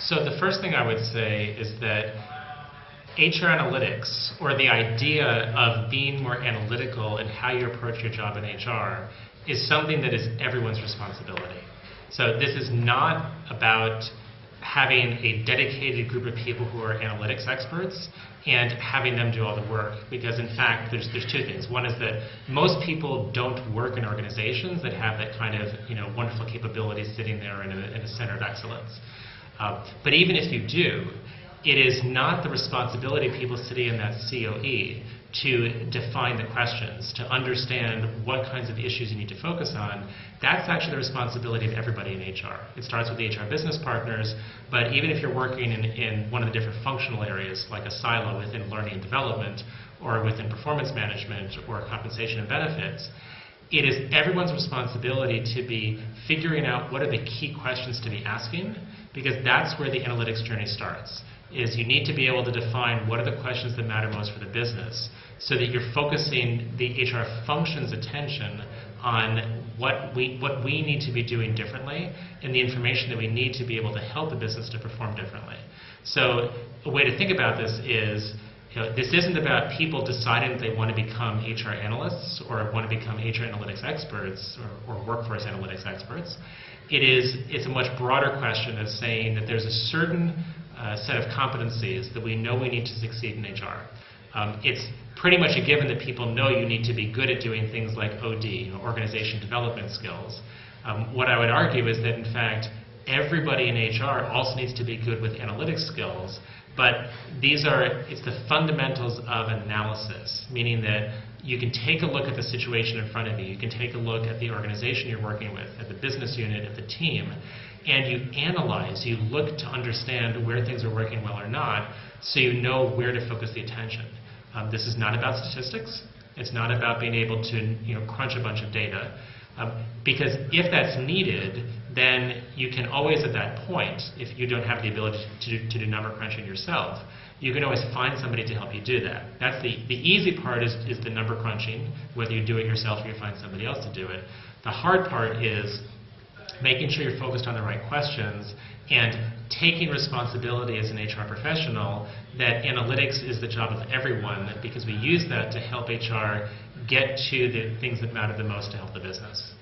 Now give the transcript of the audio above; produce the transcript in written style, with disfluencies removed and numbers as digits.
So the first thing I would say is that HR analytics, or the idea of being more analytical in how you approach your job in HR, is something that is everyone's responsibility. So this is not about having a dedicated group of people who are analytics experts and having them do all the work, because in fact there's two things. One is that most people don't work in organizations that have that kind of wonderful capability sitting there in a center of excellence. But even if you do, it is not the responsibility of people sitting in that COE to define the questions, to understand what kinds of issues you need to focus on. That's actually the responsibility of everybody in HR. It starts with the HR business partners, but even if you're working in one of the different functional areas, like a silo within learning and development, or within performance management, or compensation and benefits, it is everyone's responsibility to be figuring out what are the key questions to be asking, because that's where the analytics journey starts. Is you need to be able to define what are the questions that matter most for the business, so that you're focusing the HR function's attention on what we need to be doing differently and the information that we need to be able to help the business to perform differently. So a way to think about this is, this isn't about people deciding that they want to become HR analysts or want to become HR analytics experts or workforce analytics experts. It's a much broader question of saying that there's a certain set of competencies that we know we need to succeed in HR. It's pretty much a given that people know you need to be good at doing things like OD, organization development skills. What I would argue is that, in fact, everybody in HR also needs to be good with analytics skills, but it's the fundamentals of analysis, meaning that you can take a look at the situation in front of you, you can take a look at the organization you're working with, at the business unit, at the team, and you analyze, you look to understand where things are working well or not, so you know where to focus the attention. This is not about statistics. It's not about being able to crunch a bunch of data. Because if that's needed, then you can always at that point, if you don't have the ability to do number crunching yourself, you can always find somebody to help you do that. That's the easy part is the number crunching, whether you do it yourself or you find somebody else to do it. The hard part is making sure you're focused on the right questions and taking responsibility as an HR professional that analytics is the job of everyone, because we use that to help HR get to the things that matter the most to help the business.